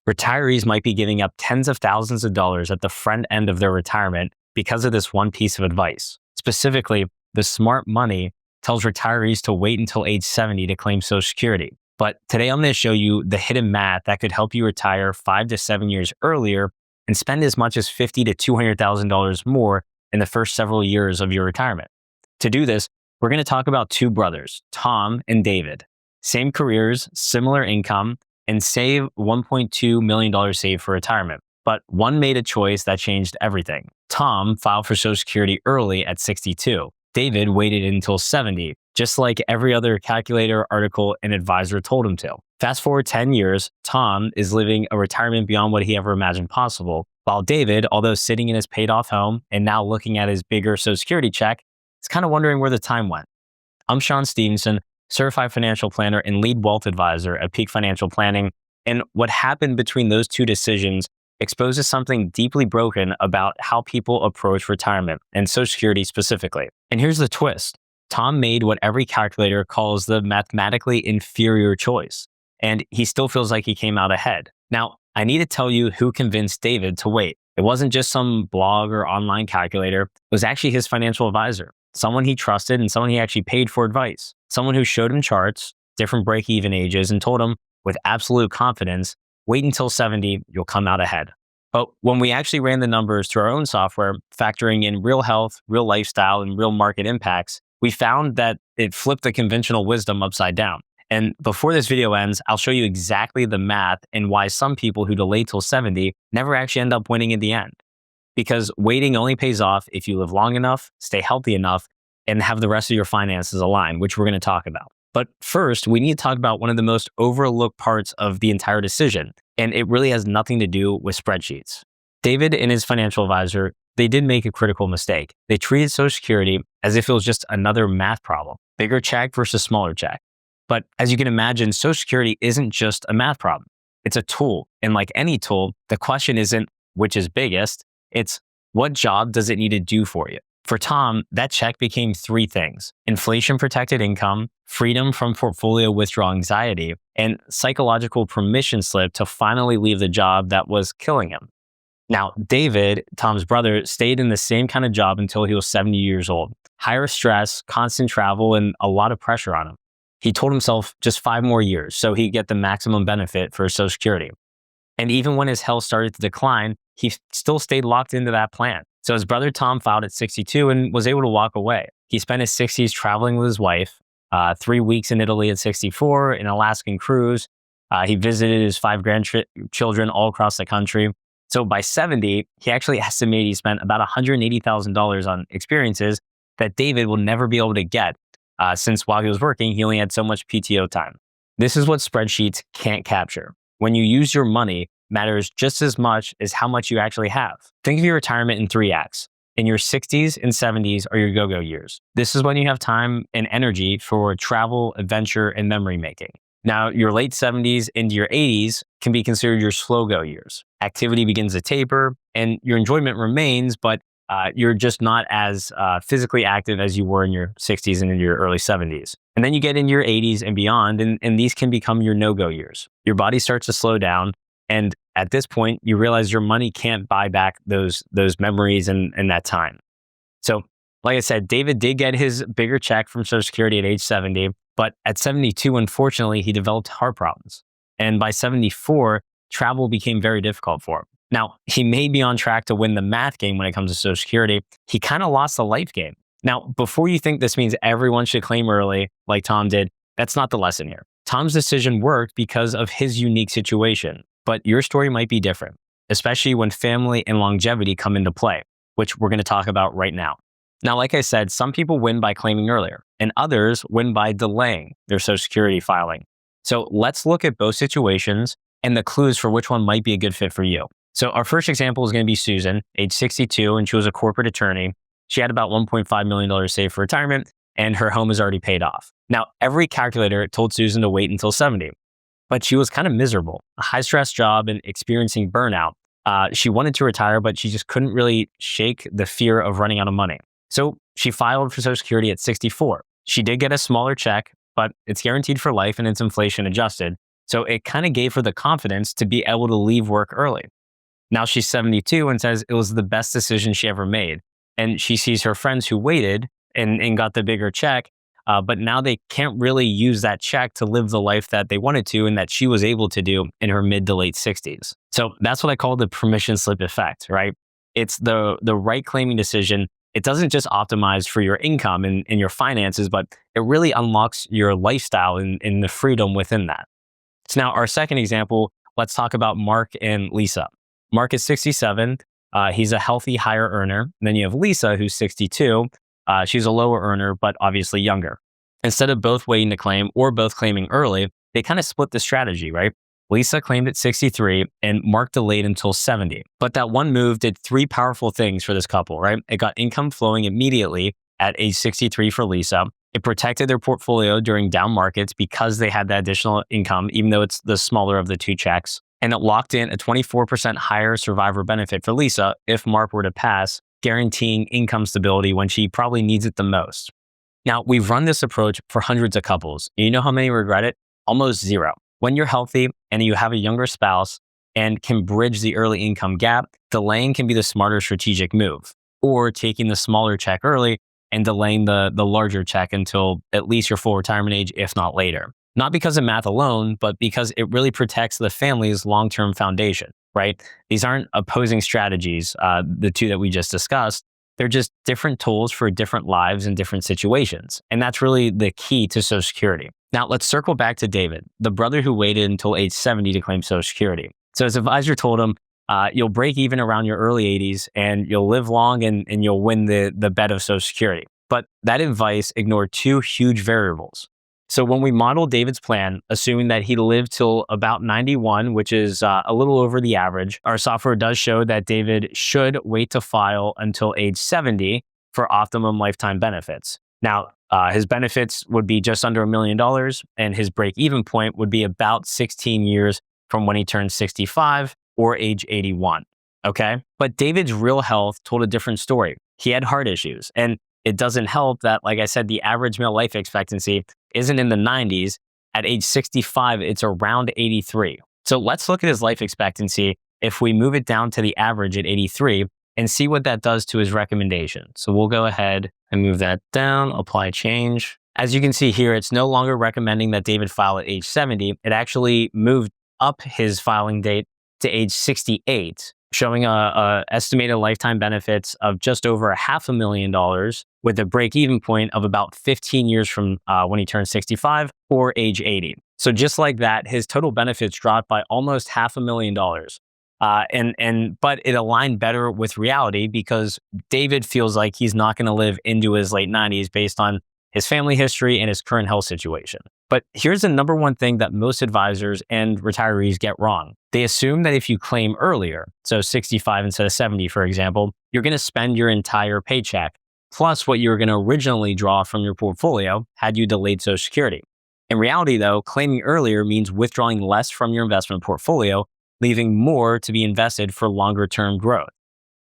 Retirees might be giving up tens of thousands of dollars at the front end of their retirement because of this one piece of advice. Specifically, the smart money tells retirees to wait until age 70 to claim Social Security. But today I'm going to show you the hidden math that could help you retire 5 to 7 years earlier and spend as much as $50,000 to $200,000 more in the first several years of your retirement. To do this, we're going to talk about two brothers, Tom and David. Same careers, similar income, and save $1.2 million saved for retirement. But one made a choice that changed everything. Tom filed for Social Security early at 62. David waited until 70, just like every other calculator, article, and advisor told him to. Fast forward 10 years, Tom is living a retirement beyond what he ever imagined possible, while David, although sitting in his paid-off home and now looking at his bigger Social Security check, is kind of wondering where the time went. I'm Stevenson, certified financial planner and lead wealth advisor at Peak Financial Planning, and what happened between those two decisions exposes something deeply broken about how people approach retirement and Social Security specifically. And here's the twist. Tom made what every calculator calls the mathematically inferior choice, and he still feels like he came out ahead. Now, I need to tell you who convinced David to wait. It wasn't just some blog or online calculator. It was actually his financial advisor, someone he trusted and someone he actually paid for advice, someone who showed him charts, different break-even ages, and told him with absolute confidence, wait until 70, you'll come out ahead. But when we actually ran the numbers through our own software, factoring in real health, real lifestyle, and real market impacts, we found that it flipped the conventional wisdom upside down. And before this video ends, I'll show you exactly the math and why some people who delay till 70 never actually end up winning in the end. Because waiting only pays off if you live long enough, stay healthy enough, and have the rest of your finances aligned, which we're going to talk about. But first, we need to talk about one of the most overlooked parts of the entire decision, and it really has nothing to do with spreadsheets. David and his financial advisor, they did make a critical mistake. They treated Social Security as if it was just another math problem, bigger check versus smaller check. But as you can imagine, Social Security isn't just a math problem. It's a tool, and like any tool, the question isn't which is biggest, it's what job does it need to do for you? For Tom, that check became three things: inflation-protected income, freedom from portfolio withdrawal anxiety, and psychological permission slip to finally leave the job that was killing him. Now, David, Tom's brother, stayed in the same kind of job until he was 70 years old. Higher stress, constant travel, and a lot of pressure on him. He told himself just 5 more years so he'd get the maximum benefit for Social Security. And even when his health started to decline, he still stayed locked into that plan. So his brother Tom filed at 62 and was able to walk away. He spent his 60s traveling with his wife, 3 weeks in Italy at 64, an Alaskan cruise. He visited his 5 grandchildren all across the country. So by 70, he actually estimated he spent about $180,000 on experiences that David will never be able to get, since while he was working, he only had so much PTO time. This is what spreadsheets can't capture. When you use your money, matters just as much as how much you actually have. Think of your retirement in 3 acts. In your 60s and 70s are your go-go years. This is when you have time and energy for travel, adventure, and memory making. Now, your late 70s into your 80s can be considered your slow-go years. Activity begins to taper, and your enjoyment remains, but you're just not as physically active as you were in your 60s and in your early 70s. And then you get into your 80s and beyond, and these can become your no-go years. Your body starts to slow down, and at this point, you realize your money can't buy back those memories and that time. So, like I said, David did get his bigger check from Social Security at age 70, but at 72, unfortunately, he developed heart problems. And by 74, travel became very difficult for him. Now, he may be on track to win the math game when it comes to Social Security. He kind of lost the life game. Now, before you think this means everyone should claim early, like Tom did, that's not the lesson here. Tom's decision worked because of his unique situation. But your story might be different, especially when family and longevity come into play, which we're going to talk about right now. Now, like I said, some people win by claiming earlier, and others win by delaying their Social Security filing. So let's look at both situations and the clues for which one might be a good fit for you. So our first example is going to be Susan, age 62, and she was a corporate attorney. She had about $1.5 million saved for retirement, and her home is already paid off. Now, every calculator told Susan to wait until 70. But she was kind of miserable, a high-stress job and experiencing burnout. She wanted to retire, but she just couldn't really shake the fear of running out of money. So she filed for Social Security at 64. She did get a smaller check, but it's guaranteed for life and it's inflation adjusted. So it kind of gave her the confidence to be able to leave work early. Now she's 72 and says it was the best decision she ever made. And she sees her friends who waited and got the bigger check, but now they can't really use that check to live the life that they wanted to and that she was able to do in her mid to late 60s. So that's what I call the permission slip effect, right? It's the right claiming decision. It doesn't just optimize for your income and your finances, but it really unlocks your lifestyle and the freedom within that. So now our second example, let's talk about Mark and Lisa. Mark is 67. He's a healthy higher earner. And then you have Lisa, who's 62. She's a lower earner, but obviously younger. Instead of both waiting to claim or both claiming early, they kind of split the strategy, right? Lisa claimed at 63 and Mark delayed until 70. But that one move did three powerful things for this couple, right? It got income flowing immediately at age 63 for Lisa. It protected their portfolio during down markets because they had that additional income, even though it's the smaller of the two checks. And it locked in a 24% higher survivor benefit for Lisa if Mark were to pass, guaranteeing income stability when she probably needs it the most. Now, we've run this approach for hundreds of couples. And you know how many regret it? Almost zero. When you're healthy and you have a younger spouse and can bridge the early income gap, delaying can be the smarter strategic move, or taking the smaller check early and delaying the larger check until at least your full retirement age, if not later. Not because of math alone, but because it really protects the family's long-term foundation, right? These aren't opposing strategies, the two that we just discussed. They're just different tools for different lives and different situations. And that's really the key to Social Security. Now, let's circle back to David, the brother who waited until age 70 to claim Social Security. So his advisor told him, you'll break even around your early 80s and you'll live long and you'll win the bet of Social Security. But that advice ignored two huge variables. So when we modeled David's plan, assuming that he'd live till about 91, which is a little over the average, our software does show that David should wait to file until age 70 for optimum lifetime benefits. Now, his benefits would be just under $1 million, and his break-even point would be about 16 years from when he turns 65 or age 81, okay? But David's real health told a different story. He had heart issues, and it doesn't help that, like I said, the average male life expectancy isn't in the 90s. At age 65, it's around 83. So let's look at his life expectancy if we move it down to the average at 83 and see what that does to his recommendation. So we'll go ahead and move that down, apply change. As you can see here, it's no longer recommending that David file at age 70. It actually moved up his filing date to age 68, showing a estimated lifetime benefits of just over $500,000 with a break-even point of about 15 years from when he turns 65 or age 80. So just like that, his total benefits dropped by almost $500,000. But it aligned better with reality because David feels like he's not going to live into his late 90s based on his family history and his current health situation. But here's the number one thing that most advisors and retirees get wrong. They assume that if you claim earlier, so 65 instead of 70, for example, you're going to spend your entire paycheck, plus what you were going to originally draw from your portfolio had you delayed Social Security. In reality, though, claiming earlier means withdrawing less from your investment portfolio, leaving more to be invested for longer-term growth.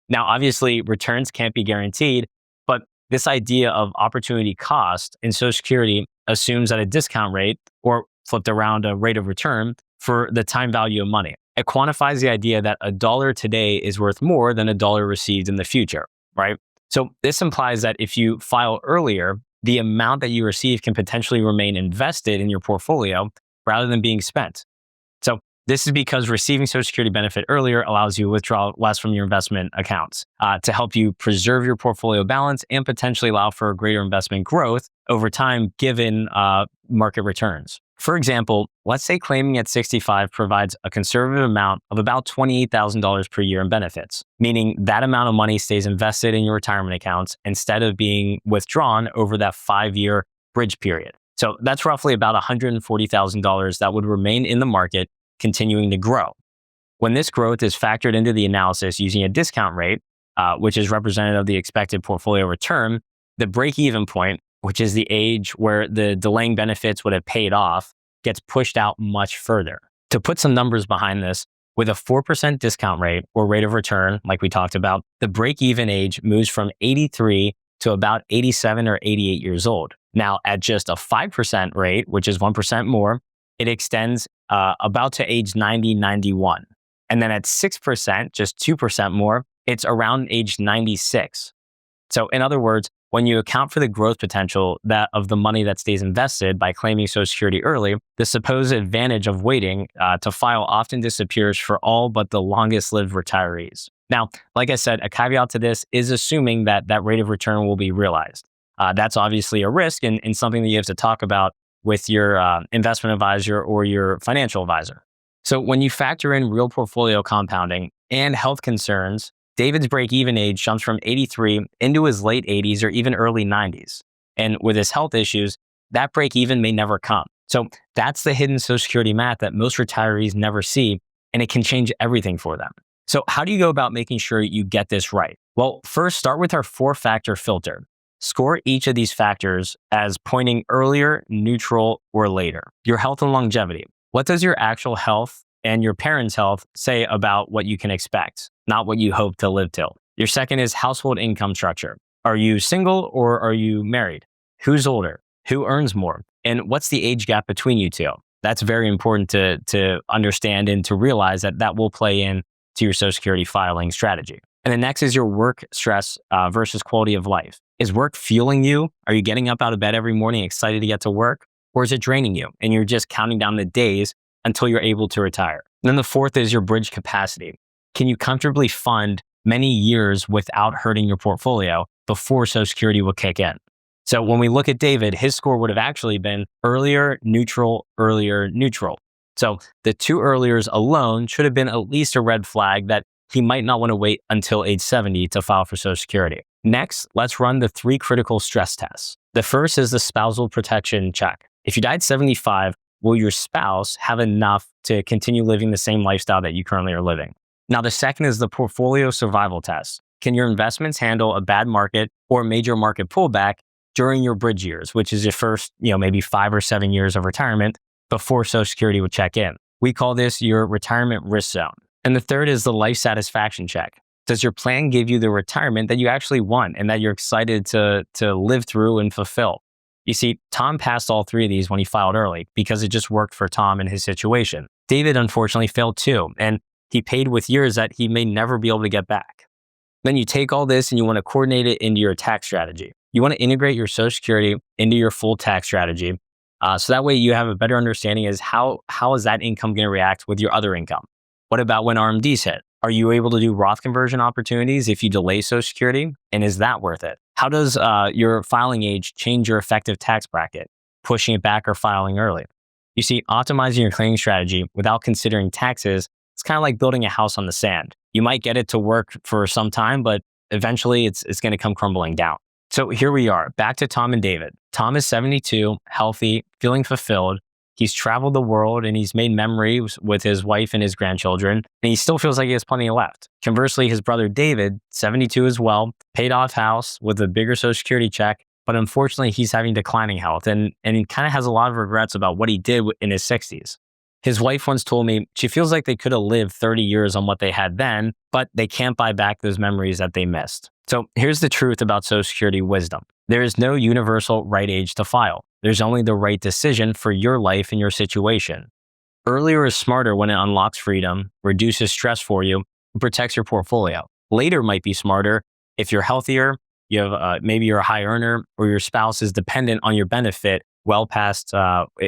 Now, obviously, returns can't be guaranteed, but this idea of opportunity cost in Social Security assumes that a discount rate, or flipped around a rate of return, for the time value of money. It quantifies the idea that a dollar today is worth more than a dollar received in the future, right? So this implies that if you file earlier, the amount that you receive can potentially remain invested in your portfolio rather than being spent. So this is because receiving Social Security benefit earlier allows you to withdraw less from your investment accounts to help you preserve your portfolio balance and potentially allow for greater investment growth over time given market returns. For example, let's say claiming at 65 provides a conservative amount of about $28,000 per year in benefits, meaning that amount of money stays invested in your retirement accounts instead of being withdrawn over that 5-year bridge period. So that's roughly about $140,000 that would remain in the market, continuing to grow. When this growth is factored into the analysis using a discount rate, which is representative of the expected portfolio return, the break-even point, which is the age where the delaying benefits would have paid off, gets pushed out much further. To put some numbers behind this, with a 4% discount rate or rate of return, like we talked about, the break-even age moves from 83 to about 87 or 88 years old. Now, at just a 5% rate, which is 1% more, it extends about to age 90, 91. And then at 6%, just 2% more, it's around age 96. So in other words, when you account for the growth potential of the money that stays invested by claiming Social Security early, the supposed advantage of waiting to file often disappears for all but the longest lived retirees. Now, like I said, a caveat to this is assuming that that rate of return will be realized. That's obviously a risk and something that you have to talk about with your investment advisor or your financial advisor. So when you factor in real portfolio compounding and health concerns, David's break-even age jumps from 83 into his late 80s or even early 90s. And with his health issues, that break-even may never come. So that's the hidden Social Security math that most retirees never see, and it can change everything for them. So how do you go about making sure you get this right? Well, first, start with our 4-factor filter. Score each of these factors as pointing earlier, neutral, or later. Your health and longevity. What does your actual health and your parents' health say about what you can expect, not what you hope to live till? Your second is household income structure. Are you single or are you married? Who's older? Who earns more? And what's the age gap between you two? That's very important to understand and to realize that will play in to your Social Security filing strategy. And then next is your work stress versus quality of life. Is work fueling you? Are you getting up out of bed every morning excited to get to work? Or is it draining you and you're just counting down the days until you're able to retire? And then the fourth is your bridge capacity. Can you comfortably fund many years without hurting your portfolio before Social Security will kick in? So when we look at David, his score would have actually been earlier, neutral, earlier, neutral. So the two earliers alone should have been at least a red flag that he might not want to wait until age 70 to file for Social Security. Next, let's run the 3 critical stress tests. The first is the spousal protection check. If you died 75, will your spouse have enough to continue living the same lifestyle that you currently are living? Now, the second is the portfolio survival test. Can your investments handle a bad market or major market pullback during your bridge years, which is your first, maybe 5 or 7 years of retirement before Social Security would check in? We call this your retirement risk zone. And the third is the life satisfaction check. Does your plan give you the retirement that you actually want and that you're excited to live through and fulfill? You see, Tom passed all 3 of these when he filed early because it just worked for Tom and his situation. David unfortunately failed too, and he paid with years that he may never be able to get back. Then you take all this and you want to coordinate it into your tax strategy. You want to integrate your Social Security into your full tax strategy. So that way you have a better understanding as how is that income going to react with your other income? What about when RMDs hit? Are you able to do Roth conversion opportunities if you delay Social Security? And is that worth it? How does your filing age change your effective tax bracket, pushing it back or filing early? You see, optimizing your claiming strategy without considering taxes, it's kind of like building a house on the sand. You might get it to work for some time, but eventually it's going to come crumbling down. So here we are, back to Tom and David. Tom is 72, healthy, feeling fulfilled. He's traveled the world and he's made memories with his wife and his grandchildren, and he still feels like he has plenty left. Conversely, his brother David, 72 as well, paid off house with a bigger Social Security check, but unfortunately he's having declining health and he kind of has a lot of regrets about what he did in his 60s. His wife once told me she feels like they could have lived 30 years on what they had then, but they can't buy back those memories that they missed. So here's the truth about Social Security wisdom. There is no universal right age to file. There's only the right decision for your life and your situation. Earlier is smarter when it unlocks freedom, reduces stress for you, and protects your portfolio. Later might be smarter if you're healthier, you have maybe you're a high earner, or your spouse is dependent on your benefit well past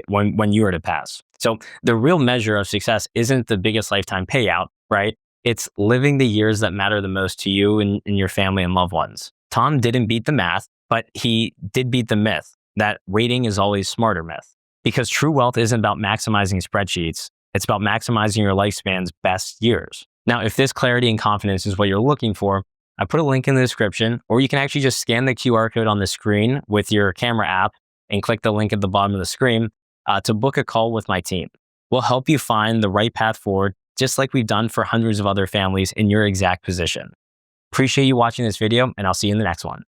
when you are to pass. So the real measure of success isn't the biggest lifetime payout, right? It's living the years that matter the most to you and your family and loved ones. Tom didn't beat the math, but he did beat the myth that waiting is always smarter myth. Because true wealth isn't about maximizing spreadsheets. It's about maximizing your lifespan's best years. Now, if this clarity and confidence is what you're looking for, I put a link in the description, or you can actually just scan the QR code on the screen with your camera app and click the link at the bottom of the screen to book a call with my team. We'll help you find the right path forward, just like we've done for hundreds of other families in your exact position. Appreciate you watching this video, and I'll see you in the next one.